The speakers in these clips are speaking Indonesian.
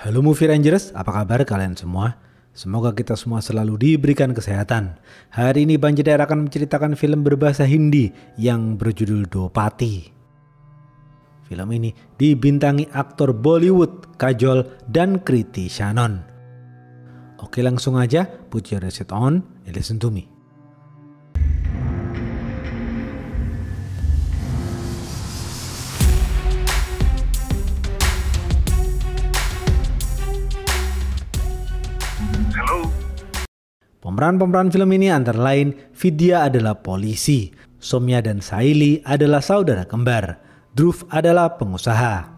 Halo Movie Rangers, apa kabar kalian semua? Semoga kita semua selalu diberikan kesehatan. Hari ini Bang Jedar akan menceritakan film berbahasa Hindi yang berjudul Dopati. Film ini dibintangi aktor Bollywood Kajol dan Kriti Sanon. Oke, langsung aja, put your headset on and listen to me. Pemeran-pemeran film ini antara lain Vidya adalah polisi, Somya dan Saili adalah saudara kembar, Dhruv adalah pengusaha.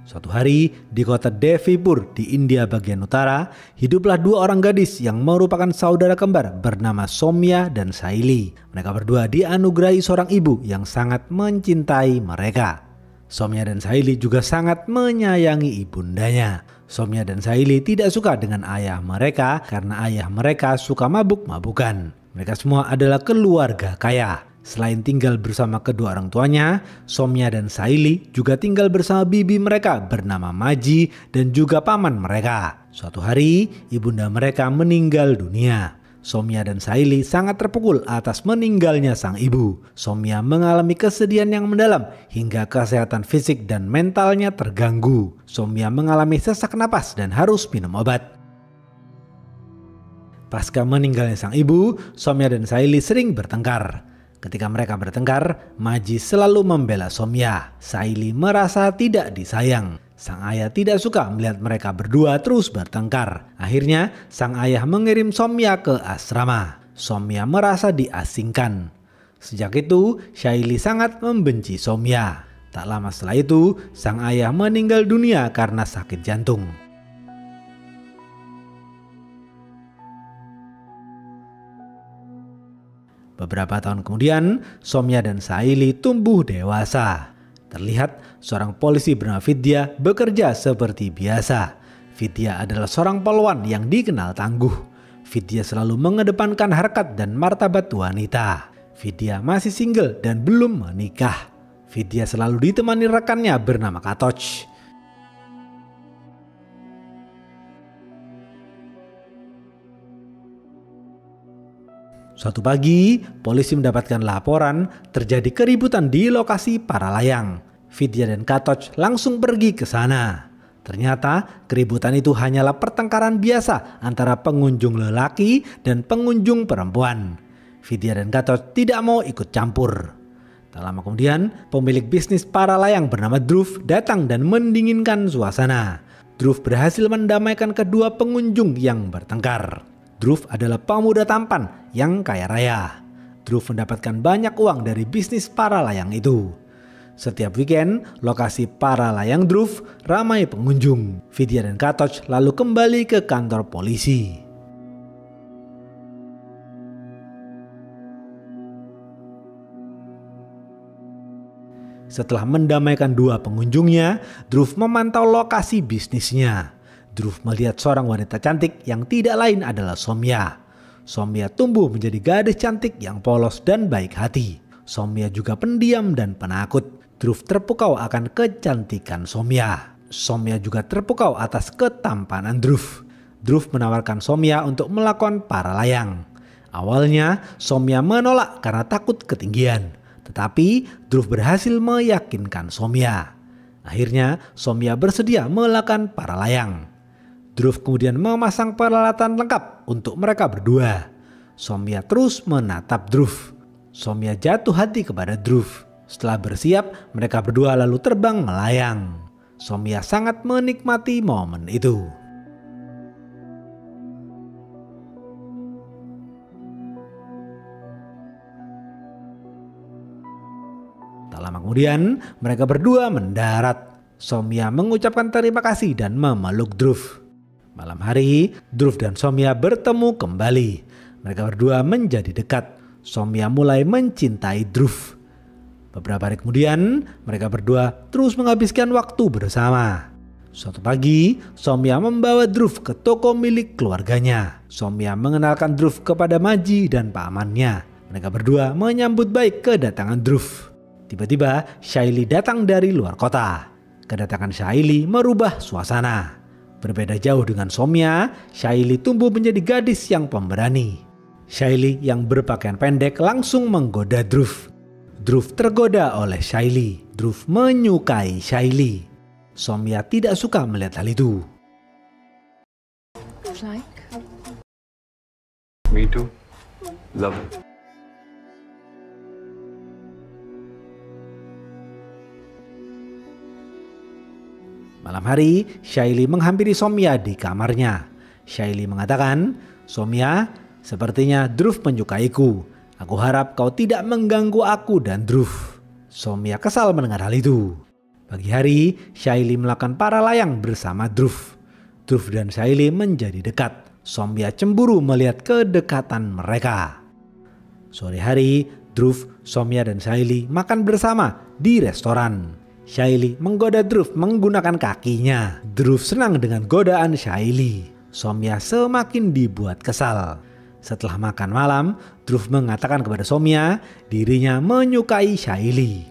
Suatu hari di kota Devipur di India bagian utara, hiduplah dua orang gadis yang merupakan saudara kembar bernama Somya dan Saili. Mereka berdua dianugerahi seorang ibu yang sangat mencintai mereka. Somya dan Saili juga sangat menyayangi ibundanya. Somya dan Saili tidak suka dengan ayah mereka karena ayah mereka suka mabuk-mabukan. Mereka semua adalah keluarga kaya. Selain tinggal bersama kedua orang tuanya, Somya dan Saili juga tinggal bersama bibi mereka bernama Maji dan juga paman mereka. Suatu hari, ibunda mereka meninggal dunia. Somya dan Saili sangat terpukul atas meninggalnya sang ibu. Somya mengalami kesedihan yang mendalam hingga kesehatan fisik dan mentalnya terganggu. Somya mengalami sesak napas dan harus minum obat. Pasca meninggalnya sang ibu, Somya dan Saili sering bertengkar. Ketika mereka bertengkar, Maji selalu membela Somya. Saili merasa tidak disayang. Sang ayah tidak suka melihat mereka berdua terus bertengkar. Akhirnya, sang ayah mengirim Somya ke asrama. Somya merasa diasingkan. Sejak itu, Saili sangat membenci Somya. Tak lama setelah itu, sang ayah meninggal dunia karena sakit jantung. Beberapa tahun kemudian, Somya dan Saili tumbuh dewasa. Terlihat seorang polisi bernama Vidya bekerja seperti biasa. Vidya adalah seorang polwan yang dikenal tangguh. Vidya selalu mengedepankan harkat dan martabat wanita. Vidya masih single dan belum menikah. Vidya selalu ditemani rekannya bernama Katoch. Suatu pagi, polisi mendapatkan laporan terjadi keributan di lokasi para layang. Vidya dan Katoch langsung pergi ke sana. Ternyata keributan itu hanyalah pertengkaran biasa antara pengunjung lelaki dan pengunjung perempuan. Vidya dan Katoch tidak mau ikut campur. Tak lama kemudian, pemilik bisnis para layang bernama Dhruv datang dan mendinginkan suasana. Dhruv berhasil mendamaikan kedua pengunjung yang bertengkar. Dhruv adalah pemuda tampan yang kaya raya. Dhruv mendapatkan banyak uang dari bisnis para layang itu. Setiap weekend, lokasi para layang Dhruv ramai pengunjung. Vidya dan Katoch lalu kembali ke kantor polisi. Setelah mendamaikan dua pengunjungnya, Dhruv memantau lokasi bisnisnya. Dhruv melihat seorang wanita cantik yang tidak lain adalah Somya. Somya tumbuh menjadi gadis cantik yang polos dan baik hati. Somya juga pendiam dan penakut. Dhruv terpukau akan kecantikan Somya. Somya juga terpukau atas ketampanan Dhruv. Dhruv menawarkan Somya untuk melakukan para layang. Awalnya Somya menolak karena takut ketinggian. Tetapi Dhruv berhasil meyakinkan Somya. Akhirnya Somya bersedia melakukan para layang. Dhruv kemudian memasang peralatan lengkap untuk mereka berdua. Somya terus menatap Dhruv. Somya jatuh hati kepada Dhruv. Setelah bersiap, mereka berdua lalu terbang melayang. Somya sangat menikmati momen itu. Tak lama kemudian, mereka berdua mendarat. Somya mengucapkan terima kasih dan memeluk Dhruv. Malam hari, Dhruv dan Somya bertemu kembali. Mereka berdua menjadi dekat. Somya mulai mencintai Dhruv. Beberapa hari kemudian, mereka berdua terus menghabiskan waktu bersama. Suatu pagi, Somya membawa Dhruv ke toko milik keluarganya. Somya mengenalkan Dhruv kepada Maji dan pamannya. Mereka berdua menyambut baik kedatangan Dhruv. Tiba-tiba, Saili datang dari luar kota. Kedatangan Saili merubah suasana. Berbeda jauh dengan Soumya, Shaili tumbuh menjadi gadis yang pemberani. Shaili yang berpakaian pendek langsung menggoda Dhruv. Dhruv tergoda oleh Shaili. Dhruv menyukai Shaili. Soumya tidak suka melihat hal itu. Me too. Love it. Malam hari, Shaili menghampiri Soumya di kamarnya. Shaili mengatakan, "Soumya, sepertinya Dhruv menyukaiku. Aku harap kau tidak mengganggu aku dan Dhruv." Soumya kesal mendengar hal itu. Pagi hari, Shaili melakukan para layang bersama Dhruv. Dhruv dan Shaili menjadi dekat. Soumya cemburu melihat kedekatan mereka. Sore hari, Dhruv, Soumya dan Shaili makan bersama di restoran. Shaili menggoda Dhruv menggunakan kakinya. Dhruv senang dengan godaan Shaili. Soumya semakin dibuat kesal. Setelah makan malam, Dhruv mengatakan kepada Soumya dirinya menyukai Shaili.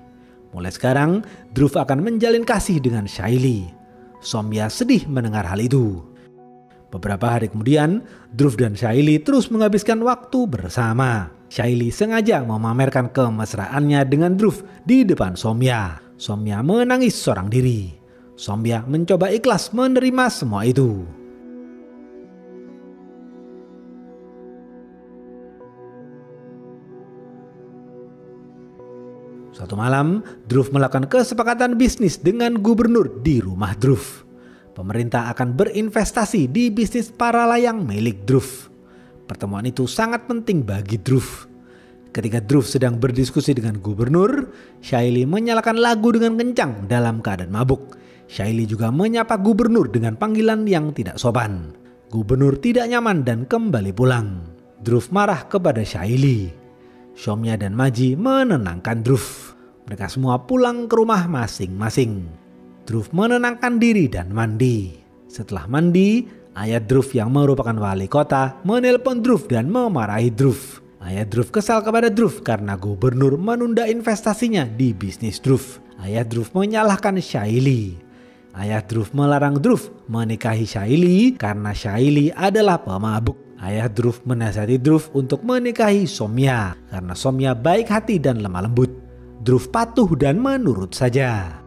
Mulai sekarang, Dhruv akan menjalin kasih dengan Shaili. Soumya sedih mendengar hal itu. Beberapa hari kemudian, Dhruv dan Shaili terus menghabiskan waktu bersama. Shaili sengaja memamerkan kemesraannya dengan Dhruv di depan Soumya. Soumya menangis seorang diri. Soumya mencoba ikhlas menerima semua itu. Suatu malam, Dhruv melakukan kesepakatan bisnis dengan gubernur di rumah Dhruv. Pemerintah akan berinvestasi di bisnis para layang milik Dhruv. Pertemuan itu sangat penting bagi Dhruv. Ketika Dhruv sedang berdiskusi dengan gubernur, Shaili menyalakan lagu dengan kencang dalam keadaan mabuk. Shaili juga menyapa gubernur dengan panggilan yang tidak sopan. Gubernur tidak nyaman dan kembali pulang. Dhruv marah kepada Shaili. Soumya dan Maji menenangkan Dhruv. Mereka semua pulang ke rumah masing-masing. Dhruv menenangkan diri dan mandi. Setelah mandi, ayah Dhruv yang merupakan wali kota menelpon Dhruv dan memarahi Dhruv. Ayah Dhruv kesal kepada Dhruv karena gubernur menunda investasinya di bisnis Dhruv. Ayah Dhruv menyalahkan Shaili. Ayah Dhruv melarang Dhruv menikahi Shaili karena Shaili adalah pemabuk. Ayah Dhruv menasihati Dhruv untuk menikahi Soumya karena Soumya baik hati dan lemah lembut. Dhruv patuh dan menurut saja.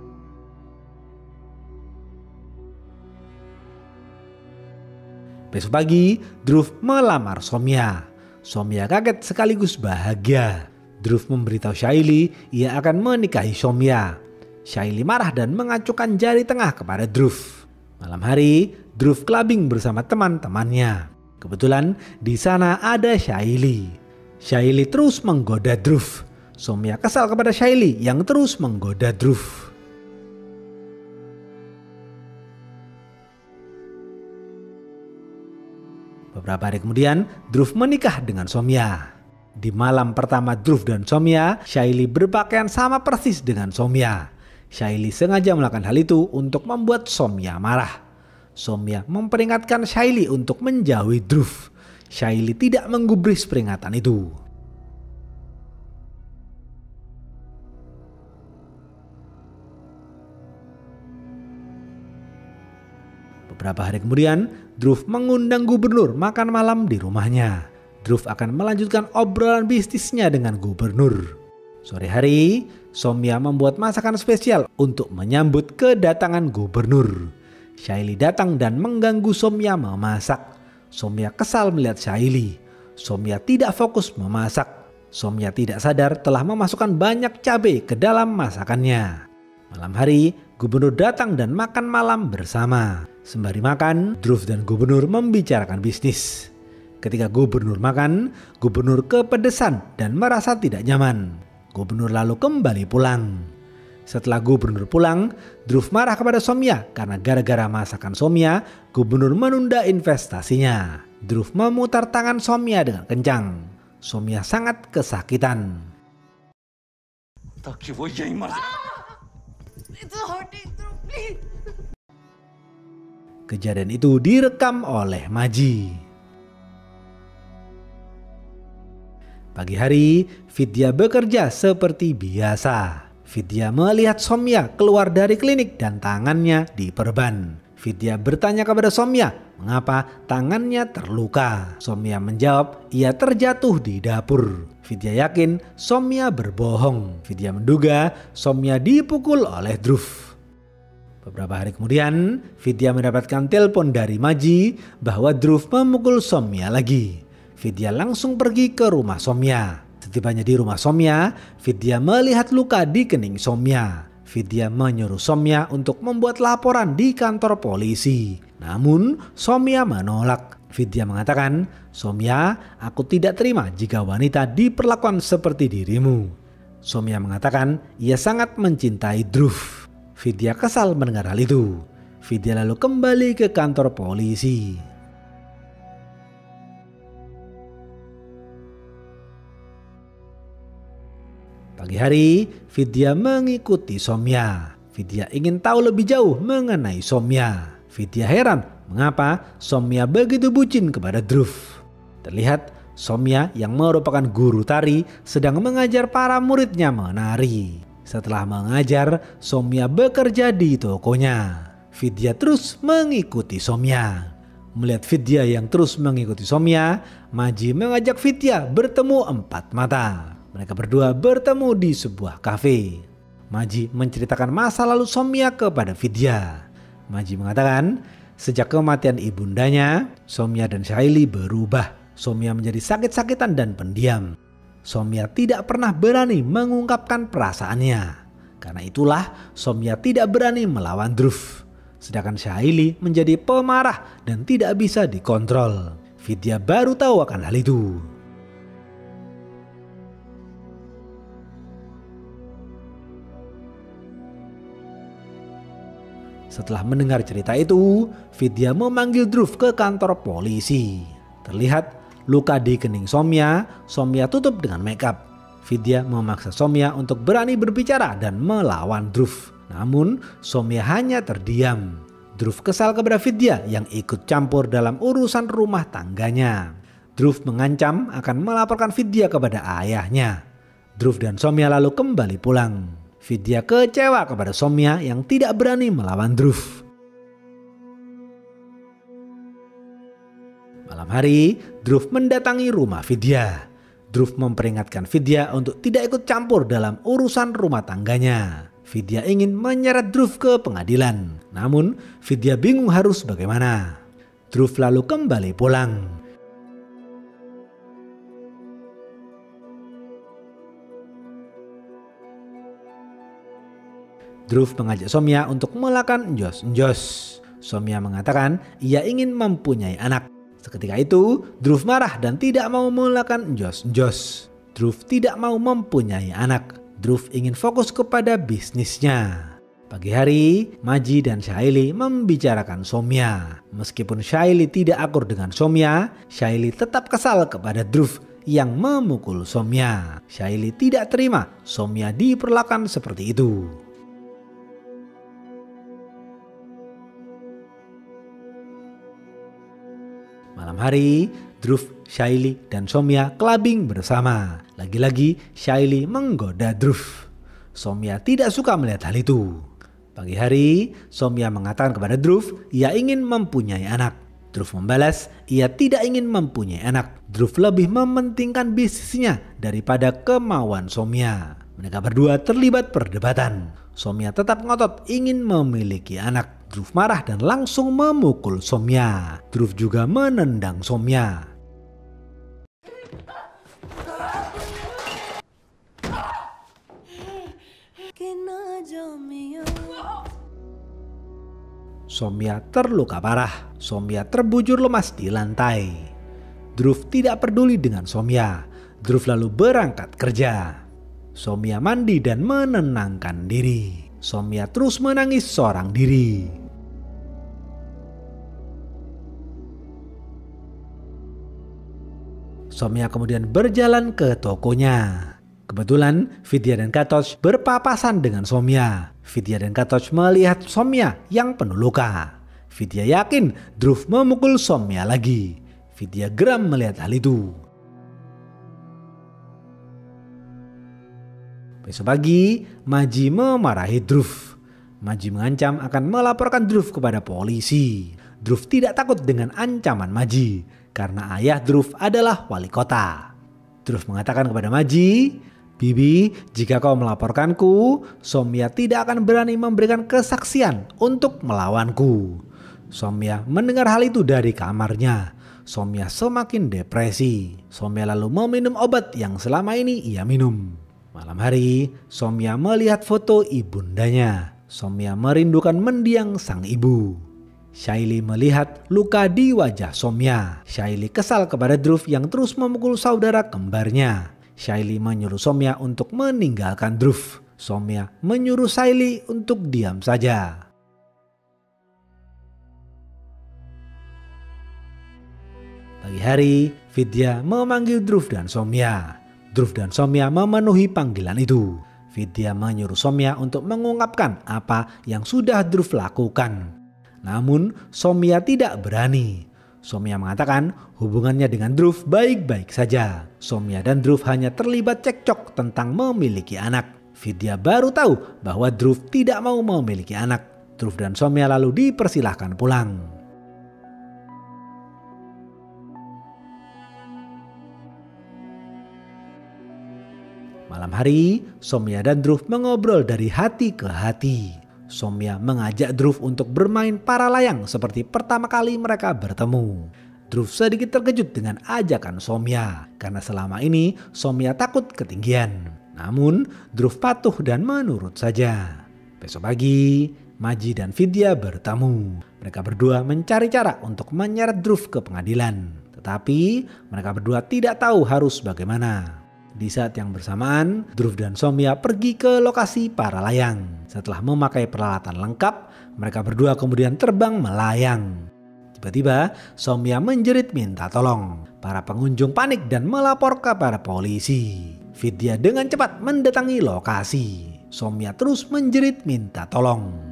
Besok pagi, Dhruv melamar Soumya. Soumya kaget sekaligus bahagia. Dhruv memberitahu Shaili ia akan menikahi Soumya. Shaili marah dan mengacukan jari tengah kepada Dhruv. Malam hari, Dhruv clubbing bersama teman-temannya. Kebetulan di sana ada Shaili. Shaili terus menggoda Dhruv. Soumya kesal kepada Shaili yang terus menggoda Dhruv. Beberapa hari kemudian, Dhruv menikah dengan Soumya. Di malam pertama Dhruv dan Soumya, Shaili berpakaian sama persis dengan Soumya. Shaili sengaja melakukan hal itu untuk membuat Soumya marah. Soumya memperingatkan Shaili untuk menjauhi Dhruv. Shaili tidak menggubris peringatan itu. Beberapa hari kemudian, Dhruv mengundang gubernur makan malam di rumahnya. Dhruv akan melanjutkan obrolan bisnisnya dengan gubernur. Sore hari, Soumya membuat masakan spesial untuk menyambut kedatangan gubernur. Shaili datang dan mengganggu Soumya memasak. Soumya kesal melihat Shaili. Soumya tidak fokus memasak. Soumya tidak sadar telah memasukkan banyak cabai ke dalam masakannya. Malam hari, gubernur datang dan makan malam bersama. Sembari makan, Dhruv dan gubernur membicarakan bisnis. Ketika gubernur makan, gubernur kepedesan dan merasa tidak nyaman. Gubernur lalu kembali pulang. Setelah gubernur pulang, Dhruv marah kepada Soumya karena gara-gara masakan Soumya, gubernur menunda investasinya. Dhruv memutar tangan Soumya dengan kencang. Soumya sangat kesakitan. Kejadian itu direkam oleh Maji. Pagi hari, Vidya bekerja seperti biasa. Vidya melihat Soumya keluar dari klinik dan tangannya diperban. Vidya bertanya kepada Somya mengapa tangannya terluka. Somya menjawab ia terjatuh di dapur. Vidya yakin Somya berbohong. Vidya menduga Somya dipukul oleh Dhruv. Beberapa hari kemudian Vidya mendapatkan telepon dari Maji bahwa Dhruv memukul Somya lagi. Vidya langsung pergi ke rumah Somya. Setibanya di rumah Somya, Vidya melihat luka di kening Somya. Vidya menyuruh Somya untuk membuat laporan di kantor polisi. Namun Somya menolak. Vidya mengatakan, "Somya, aku tidak terima jika wanita diperlakukan seperti dirimu." Somya mengatakan ia sangat mencintai Dhruv. Vidya kesal mendengar hal itu. Vidya lalu kembali ke kantor polisi. Pagi hari, Vidya mengikuti Somya. Vidya ingin tahu lebih jauh mengenai Somya. Vidya heran mengapa Somya begitu bucin kepada Dhruv. Terlihat Somya yang merupakan guru tari sedang mengajar para muridnya menari. Setelah mengajar, Somya bekerja di tokonya. Vidya terus mengikuti Somya. Melihat Vidya yang terus mengikuti Somya, Maji mengajak Vidya bertemu empat mata. Mereka berdua bertemu di sebuah kafe. Maji menceritakan masa lalu Somya kepada Vidya. Maji mengatakan, sejak kematian ibundanya, Somya dan Shaili berubah. Somya menjadi sakit-sakitan dan pendiam. Somya tidak pernah berani mengungkapkan perasaannya. Karena itulah Somya tidak berani melawan Dhruv. Sedangkan Shaili menjadi pemarah dan tidak bisa dikontrol. Vidya baru tahu akan hal itu. Setelah mendengar cerita itu, Vidya memanggil Dhruv ke kantor polisi. Terlihat luka di kening Somya tutup dengan make up. Vidya memaksa Somya untuk berani berbicara dan melawan Dhruv. Namun Somya hanya terdiam. Dhruv kesal kepada Vidya yang ikut campur dalam urusan rumah tangganya. Dhruv mengancam akan melaporkan Vidya kepada ayahnya. Dhruv dan Somya lalu kembali pulang. Vidya kecewa kepada Somya yang tidak berani melawan Dhruv. Malam hari, Dhruv mendatangi rumah Vidya. Dhruv memperingatkan Vidya untuk tidak ikut campur dalam urusan rumah tangganya. Vidya ingin menyeret Dhruv ke pengadilan. Namun, Vidya bingung harus bagaimana. Dhruv lalu kembali pulang. Dhruv mengajak Somya untuk melakukan enjos-enjos. Somya mengatakan ia ingin mempunyai anak. Seketika itu, Dhruv marah dan tidak mau melakukan enjos-enjos. Dhruv tidak mau mempunyai anak. Dhruv ingin fokus kepada bisnisnya. Pagi hari, Maji dan Shaili membicarakan Somya. Meskipun Shaili tidak akur dengan Somya, Shaili tetap kesal kepada Dhruv yang memukul Somya. Shaili tidak terima Somya diperlakukan seperti itu. Malam hari, Dhruv, Shaili, dan Somya clubbing bersama. Lagi-lagi Shaili menggoda Dhruv. Somya tidak suka melihat hal itu. Pagi hari, Somya mengatakan kepada Dhruv ia ingin mempunyai anak. Dhruv membalas ia tidak ingin mempunyai anak. Dhruv lebih mementingkan bisnisnya daripada kemauan Somya. Mereka berdua terlibat perdebatan. Somya tetap ngotot ingin memiliki anak. Dhruv marah dan langsung memukul Somya. Dhruv juga menendang Somya. Somya terluka parah. Somya terbujur lemas di lantai. Dhruv tidak peduli dengan Somya. Dhruv lalu berangkat kerja. Somya mandi dan menenangkan diri. Somya terus menangis seorang diri. Somya kemudian berjalan ke tokonya. Kebetulan Vidya dan Katoch berpapasan dengan Somya. Vidya dan Katoch melihat Somya yang penuh luka. Vidya yakin Dhruv memukul Somya lagi. Vidya geram melihat hal itu. Besok pagi, Maji memarahi Dhruv. Maji mengancam akan melaporkan Dhruv kepada polisi. Dhruv tidak takut dengan ancaman Maji karena ayah Dhruv adalah wali kota. Dhruv mengatakan kepada Maji, "Bibi, jika kau melaporkanku, Soumya tidak akan berani memberikan kesaksian untuk melawanku." Soumya mendengar hal itu dari kamarnya. Soumya semakin depresi. Soumya lalu meminum obat yang selama ini ia minum. Malam hari, Soumya melihat foto ibundanya. Soumya merindukan mendiang sang ibu. Shaili melihat luka di wajah Soumya. Shaili kesal kepada Dhruv yang terus memukul saudara kembarnya. Shaili menyuruh Soumya untuk meninggalkan Dhruv. Soumya menyuruh Shaili untuk diam saja. Pagi hari, Vidya memanggil Dhruv dan Soumya. Dhruv dan Soumya memenuhi panggilan itu. Vidya menyuruh Soumya untuk mengungkapkan apa yang sudah Dhruv lakukan. Namun Soumya tidak berani. Soumya mengatakan hubungannya dengan Dhruv baik-baik saja. Soumya dan Dhruv hanya terlibat cekcok tentang memiliki anak. Vidya baru tahu bahwa Dhruv tidak mau memiliki anak. Dhruv dan Soumya lalu dipersilahkan pulang. Malam hari, Soumya dan Dhruv mengobrol dari hati ke hati. Soumya mengajak Dhruv untuk bermain para layang seperti pertama kali mereka bertemu. Dhruv sedikit terkejut dengan ajakan Soumya karena selama ini Soumya takut ketinggian. Namun Dhruv patuh dan menurut saja. Besok pagi, Maji dan Vidya bertemu. Mereka berdua mencari cara untuk menyeret Dhruv ke pengadilan. Tetapi mereka berdua tidak tahu harus bagaimana. Di saat yang bersamaan, Dhruv dan Soumya pergi ke lokasi para layang. Setelah memakai peralatan lengkap, mereka berdua kemudian terbang melayang. Tiba-tiba, Soumya menjerit minta tolong. Para pengunjung panik dan melapor kepada polisi. Vidya dengan cepat mendatangi lokasi. Soumya terus menjerit minta tolong.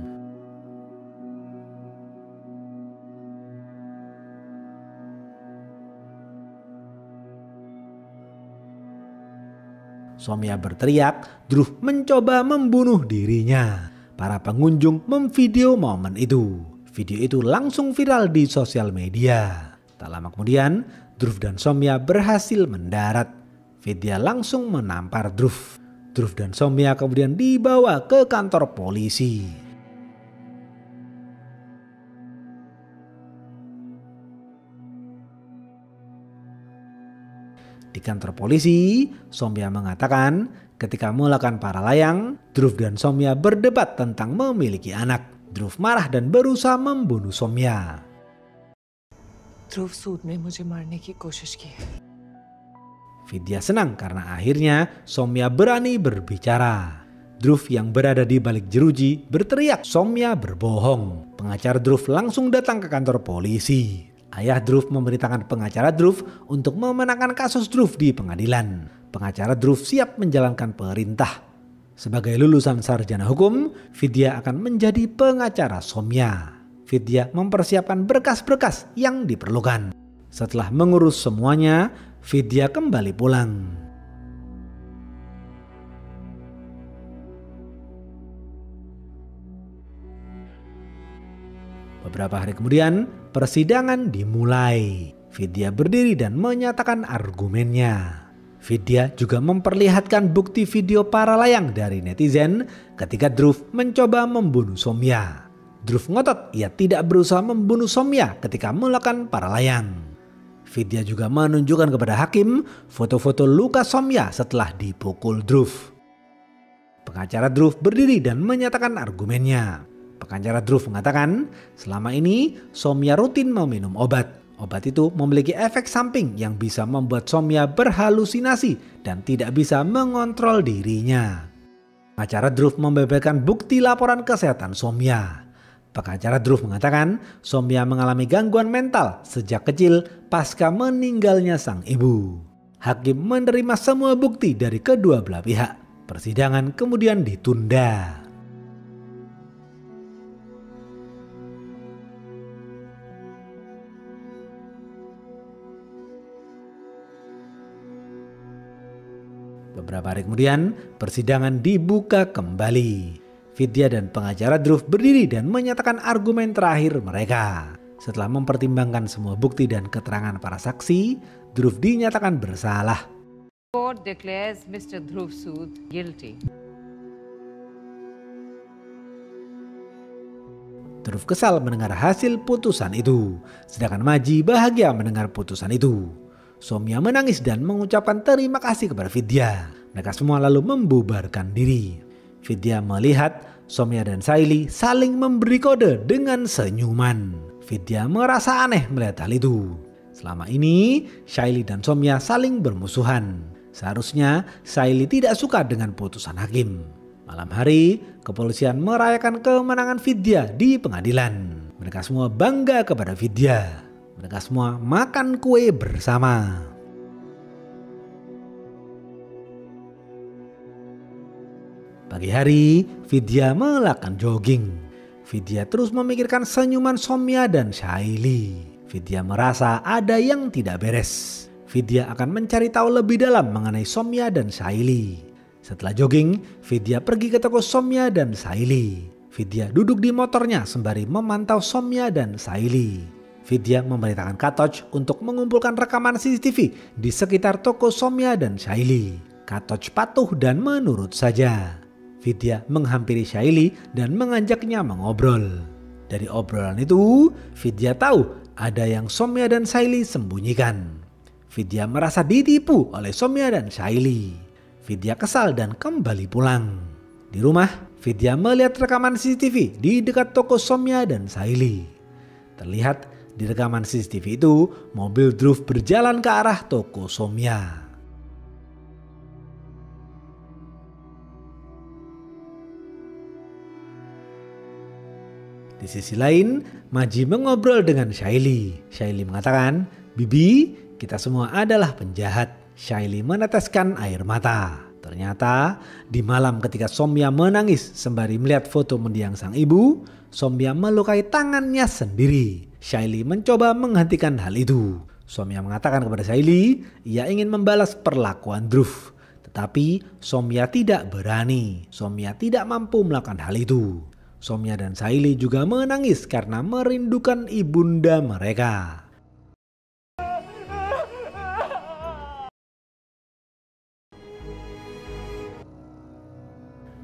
Soumya berteriak, Dhruv mencoba membunuh dirinya. Para pengunjung memvideo momen itu. Video itu langsung viral di sosial media. Tak lama kemudian, Dhruv dan Soumya berhasil mendarat. Vidya langsung menampar Dhruv. Dhruv dan Soumya kemudian dibawa ke kantor polisi. Di kantor polisi, Soumya mengatakan ketika melakukan para layang, Dhruv dan Soumya berdebat tentang memiliki anak. Dhruv marah dan berusaha membunuh Soumya. ध्रुव सूद ने मुझे मारने की कोशिश की है. Vidya senang karena akhirnya Soumya berani berbicara. Dhruv yang berada di balik jeruji berteriak Soumya berbohong. Pengacara Dhruv langsung datang ke kantor polisi. Ayah Dhruv memerintahkan pengacara Dhruv untuk memenangkan kasus Dhruv di pengadilan. Pengacara Dhruv siap menjalankan perintah. Sebagai lulusan sarjana hukum, Vidya akan menjadi pengacara Soumya. Vidya mempersiapkan berkas-berkas yang diperlukan. Setelah mengurus semuanya, Vidya kembali pulang. Beberapa hari kemudian, persidangan dimulai. Vidya berdiri dan menyatakan argumennya. Vidya juga memperlihatkan bukti video para layang dari netizen ketika Dhruv mencoba membunuh Soumya. Dhruv ngotot ia tidak berusaha membunuh Soumya ketika melakukan para layang. Vidya juga menunjukkan kepada hakim foto-foto luka Soumya setelah dipukul Dhruv. Pengacara Dhruv berdiri dan menyatakan argumennya. Pengacara Dhruv mengatakan selama ini Soumya rutin meminum obat. Obat itu memiliki efek samping yang bisa membuat Soumya berhalusinasi dan tidak bisa mengontrol dirinya. Pengacara Dhruv membeberkan bukti laporan kesehatan Soumya. Pengacara Dhruv mengatakan Soumya mengalami gangguan mental sejak kecil pasca meninggalnya sang ibu. Hakim menerima semua bukti dari kedua belah pihak. Persidangan kemudian ditunda. Beberapa hari kemudian, persidangan dibuka kembali. Vidya dan pengacara Dhruv berdiri dan menyatakan argumen terakhir mereka. Setelah mempertimbangkan semua bukti dan keterangan para saksi, Dhruv dinyatakan bersalah. Court declares Mr. Dhruv Sood guilty. Dhruv kesal mendengar hasil putusan itu, sedangkan Maji bahagia mendengar putusan itu. Soumya menangis dan mengucapkan terima kasih kepada Vidya. Mereka semua lalu membubarkan diri. Vidya melihat Soumya dan Shaili saling memberi kode dengan senyuman. Vidya merasa aneh melihat hal itu. Selama ini Shaili dan Soumya saling bermusuhan. Seharusnya Shaili tidak suka dengan putusan hakim. Malam hari, kepolisian merayakan kemenangan Vidya di pengadilan. Mereka semua bangga kepada Vidya. Mereka semua makan kue bersama. Pagi hari, Vidya melakukan jogging. Vidya terus memikirkan senyuman Soumya dan Shaili. Vidya merasa ada yang tidak beres. Vidya akan mencari tahu lebih dalam mengenai Soumya dan Shaili. Setelah jogging, Vidya pergi ke toko Soumya dan Shaili. Vidya duduk di motornya sembari memantau Soumya dan Shaili. Vidya memerintahkan Katoch untuk mengumpulkan rekaman CCTV di sekitar toko Soumya dan Shaili. Katoch patuh dan menurut saja. Vidya menghampiri Shaili dan mengajaknya mengobrol. Dari obrolan itu, Vidya tahu ada yang Soumya dan Shaili sembunyikan. Vidya merasa ditipu oleh Soumya dan Shaili. Vidya kesal dan kembali pulang. Di rumah, Vidya melihat rekaman CCTV di dekat toko Soumya dan Shaili. Terlihat di rekaman CCTV itu, mobil Dhruv berjalan ke arah toko Soumya. Di sisi lain, Maji mengobrol dengan Shaili. Shaili mengatakan, "Bibi, kita semua adalah penjahat." Shaili meneteskan air mata. Ternyata di malam ketika Soumya menangis sembari melihat foto mendiang sang ibu, Soumya melukai tangannya sendiri. Shaili mencoba menghentikan hal itu. Soumya mengatakan kepada Shaili, ia ingin membalas perlakuan Dhruv. Tetapi Soumya tidak berani. Soumya tidak mampu melakukan hal itu. Soumya dan Shaili juga menangis karena merindukan ibunda mereka.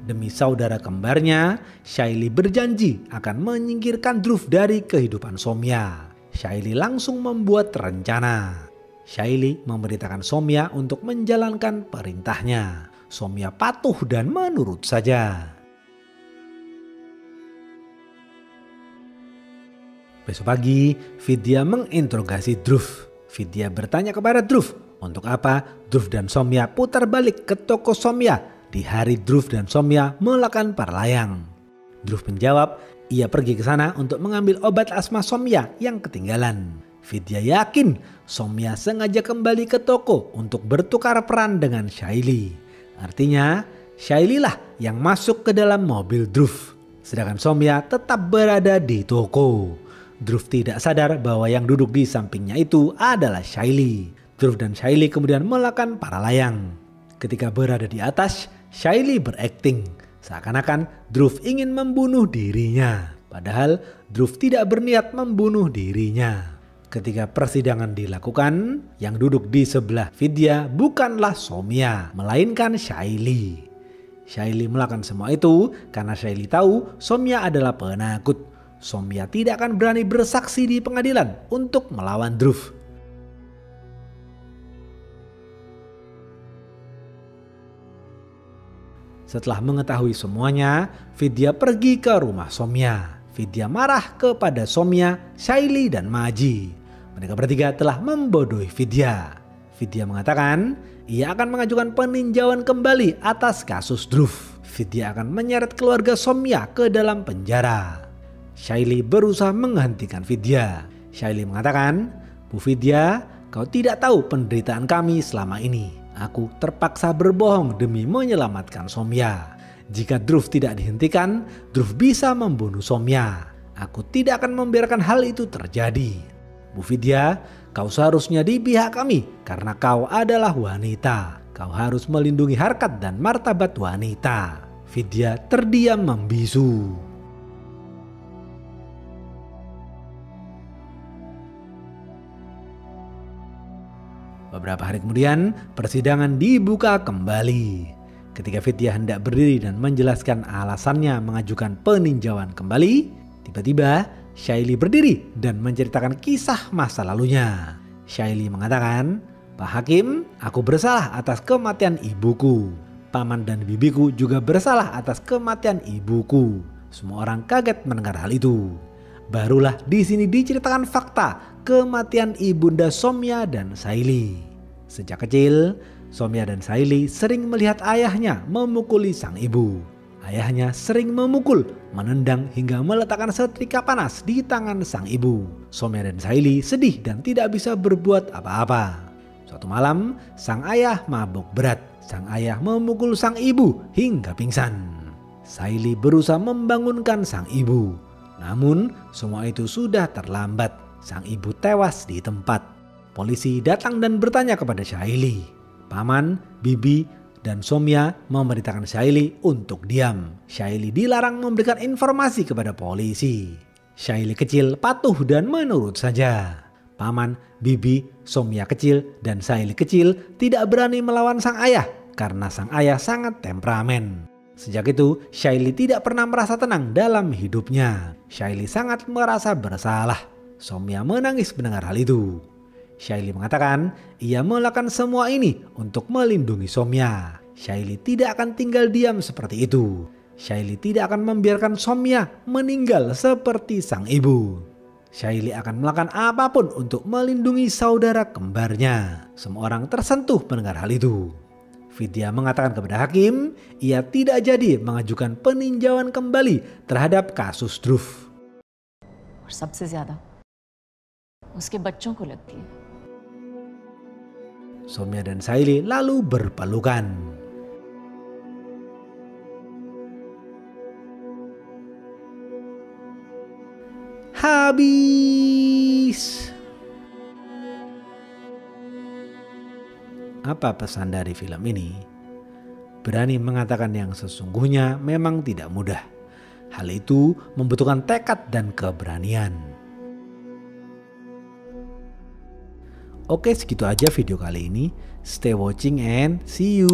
Demi saudara kembarnya, Shaili berjanji akan menyingkirkan Dhruv dari kehidupan Soumya. Shaili langsung membuat rencana. Shaili memberitakan Soumya untuk menjalankan perintahnya. Soumya patuh dan menurut saja. Besok pagi, Vidya menginterogasi Dhruv. Vidya bertanya kepada Dhruv, untuk apa Dhruv dan Soumya putar balik ke toko Soumya di hari Dhruv dan Soumya melakukan parlayang. Dhruv menjawab, ia pergi ke sana untuk mengambil obat asma Soumya yang ketinggalan. Vidya yakin Soumya sengaja kembali ke toko untuk bertukar peran dengan Shaili. Artinya, Shaili lah yang masuk ke dalam mobil Dhruv. Sedangkan Soumya tetap berada di toko. Dhruv tidak sadar bahwa yang duduk di sampingnya itu adalah Shaili. Dhruv dan Shaili kemudian melakukan parlayang. Ketika berada di atas, Shaili berakting seakan-akan Dhruv ingin membunuh dirinya. Padahal Dhruv tidak berniat membunuh dirinya. Ketika persidangan dilakukan, yang duduk di sebelah Vidya bukanlah Soumya, melainkan Shaili. Shaili melakukan semua itu karena Shaili tahu Soumya adalah penakut. Soumya tidak akan berani bersaksi di pengadilan untuk melawan Dhruv. Setelah mengetahui semuanya, Vidya pergi ke rumah Soumya. Vidya marah kepada Soumya, Shaili, dan Maji. Mereka bertiga telah membodohi Vidya. Vidya mengatakan ia akan mengajukan peninjauan kembali atas kasus Dhruv. Vidya akan menyeret keluarga Soumya ke dalam penjara. Shaili berusaha menghentikan Vidya. Shaili mengatakan, "Bu Vidya, kau tidak tahu penderitaan kami selama ini. Aku terpaksa berbohong demi menyelamatkan Soumya. Jika Dhruv tidak dihentikan, Dhruv bisa membunuh Soumya. Aku tidak akan membiarkan hal itu terjadi. Bu Vidya, kau seharusnya di pihak kami karena kau adalah wanita. Kau harus melindungi harkat dan martabat wanita." Vidya terdiam membisu. Beberapa hari kemudian, persidangan dibuka kembali. Ketika Vidya hendak berdiri dan menjelaskan alasannya mengajukan peninjauan kembali, tiba-tiba Shaily berdiri dan menceritakan kisah masa lalunya. Shaily mengatakan, "Pak Hakim, aku bersalah atas kematian ibuku. Paman dan bibiku juga bersalah atas kematian ibuku." Semua orang kaget mendengar hal itu. Barulah di sini diceritakan fakta kematian ibunda Soumya dan Shaily. Sejak kecil, Soumya dan Shaily sering melihat ayahnya memukuli sang ibu. Ayahnya sering memukul, menendang hingga meletakkan setrika panas di tangan sang ibu. Soumya dan Shaily sedih dan tidak bisa berbuat apa-apa. Suatu malam, sang ayah mabuk berat. Sang ayah memukul sang ibu hingga pingsan. Shaily berusaha membangunkan sang ibu. Namun, semua itu sudah terlambat. Sang ibu tewas di tempat. Polisi datang dan bertanya kepada Shaily. Paman, bibi, dan Soumya memerintahkan Shaily untuk diam. Shaily dilarang memberikan informasi kepada polisi. Shaily kecil patuh dan menurut saja. Paman, bibi, Soumya kecil, dan Shaily kecil tidak berani melawan sang ayah karena sang ayah sangat temperamen. Sejak itu, Shaily tidak pernah merasa tenang dalam hidupnya. Shaily sangat merasa bersalah. Soumya menangis mendengar hal itu. Shaily mengatakan ia melakukan semua ini untuk melindungi Soumya. Shaily tidak akan tinggal diam seperti itu. Shaily tidak akan membiarkan Soumya meninggal seperti sang ibu. Shaily akan melakukan apapun untuk melindungi saudara kembarnya. Semua orang tersentuh mendengar hal itu. Vidya mengatakan kepada hakim ia tidak jadi mengajukan peninjauan kembali terhadap kasus Dhruv. और सबसे ज्यादा उसके बच्चों को लगती है. Soumya dan Shaily lalu berpelukan. Habis. Apa pesan dari film ini? Berani mengatakan yang sesungguhnya memang tidak mudah. Hal itu membutuhkan tekad dan keberanian. Oke, segitu aja video kali ini. Stay watching and see you.